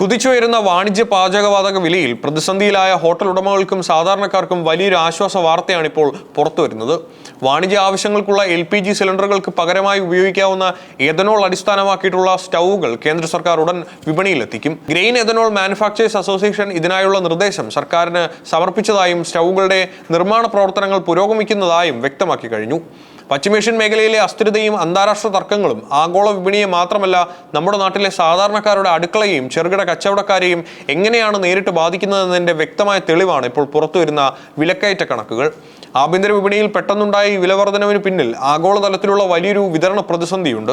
കുതിച്ചുയരുന്ന വാണിജ്യ പാചകവാതക വിലയിൽ പ്രതിസന്ധിയിലായ ഹോട്ടൽ ഉടമകൾക്കും സാധാരണക്കാർക്കും വലിയൊരു ആശ്വാസ വാർത്തയാണ് ഇപ്പോൾ പുറത്തുവരുന്നത്. വാണിജ്യ ആവശ്യങ്ങൾക്കുള്ള LPG സിലിണ്ടറുകൾക്ക് പകരമായി ഉപയോഗിക്കാവുന്ന എഥനോൾ അടിസ്ഥാനമാക്കിയിട്ടുള്ള സ്റ്റൗകൾ കേന്ദ്ര സർക്കാർ ഉടൻ വിപണിയിലെത്തിക്കും. ഗ്രെയിൻ എഥനോൾ മാനുഫാക്ചേഴ്സ് അസോസിയേഷൻ ഇതിനായുള്ള നിർദ്ദേശം സർക്കാരിന് സമർപ്പിച്ചതായും സ്റ്റൗകളുടെ നിർമ്മാണ പ്രവർത്തനങ്ങൾ പുരോഗമിക്കുന്നതായും വ്യക്തമാക്കി കഴിഞ്ഞു. പശ്ചിമേഷ്യൻ മേഖലയിലെ അസ്ഥിരതയും അന്താരാഷ്ട്ര തർക്കങ്ങളും ആഗോള വിപണിയെ മാത്രമല്ല നമ്മുടെ നാട്ടിലെ സാധാരണക്കാരുടെ അടുക്കളയെയും ചെറുകിട കച്ചവടക്കാരെയും എങ്ങനെയാണ് നേരിട്ട് ബാധിക്കുന്നതെന്നതിന്റെ വ്യക്തമായ തെളിവാണ് ഇപ്പോൾ പുറത്തുവരുന്ന വിലക്കയറ്റ കണക്കുകൾ. ആഭ്യന്തര വിപണിയിൽ പെട്ടെന്നുണ്ടായ ഈ വിലവർധനവിന് പിന്നിൽ ആഗോളതലത്തിലുള്ള വലിയൊരു വിതരണ പ്രതിസന്ധിയുണ്ട്.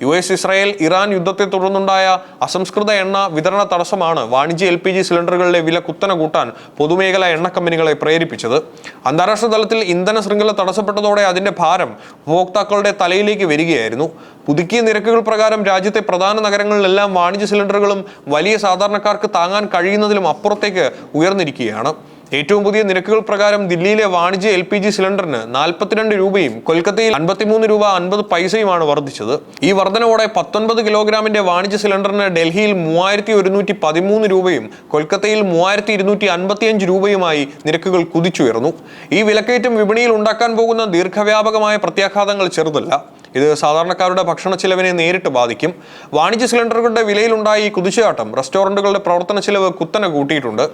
US, ഇസ്രായേൽ, ഇറാൻ യുദ്ധത്തെ തുടർന്നുണ്ടായ അസംസ്കൃത എണ്ണ വിതരണ തടസ്സമാണ് വാണിജ്യ LPG സിലിണ്ടറുകളിലെ വില കുത്തനെ കൂട്ടാൻ പൊതുമേഖലാ എണ്ണ കമ്പനികളെ പ്രേരിപ്പിച്ചത്. അന്താരാഷ്ട്ര തലത്തിൽ ഇന്ധന ശൃംഖല തടസ്സപ്പെട്ടതോടെ അതിന്റെ ഭാരം ഉപഭോക്താക്കളുടെ തലയിലേക്ക് വരികയായിരുന്നു. പുതുക്കിയ നിരക്കുകൾ പ്രകാരം രാജ്യത്തെ പ്രധാന നഗരങ്ങളിലെല്ലാം വാണിജ്യ സിലിണ്ടറുകളും വലിയ സാധാരണക്കാർക്ക് താങ്ങാൻ കഴിയുന്നതിലും അപ്പുറത്തേക്ക് ഉയർന്നിരിക്കുകയാണ്. ഏറ്റവും പുതിയ നിരക്കുകൾ പ്രകാരം ദില്ലിയിലെ വാണിജ്യ LPG സിലിണ്ടറിന് 42 രൂപയും കൊൽക്കത്തയിൽ 53 രൂപ 50 പൈസയുമാണ് വർദ്ധിച്ചത്. ഈ വർധനവോടെ 19 കിലോഗ്രാമിന്റെ വാണിജ്യ സിലിണ്ടറിന് ഡൽഹിയിൽ 3113 രൂപയും കൊൽക്കത്തയിൽ 3255 രൂപയുമായി നിരക്കുകൾ കുതിച്ചുയർന്നു. ഈ വിലക്കയറ്റം വിപണിയിൽ ഉണ്ടാക്കാൻ പോകുന്ന ദീർഘവ്യാപകമായ പ്രത്യാഘാതങ്ങൾ ചെറുതല്ല. ഇത് സാധാരണക്കാരുടെ ഭക്ഷണ ചെലവിനെ നേരിട്ട് ബാധിക്കും. വാണിജ്യ സിലിണ്ടറുകളുടെ വിലയിലുണ്ടായ ഈ കുതിച്ചുചാട്ടം റെസ്റ്റോറന്റുകളുടെ പ്രവർത്തന ചെലവ് കുത്തനെ കൂട്ടിയിട്ടുണ്ട്.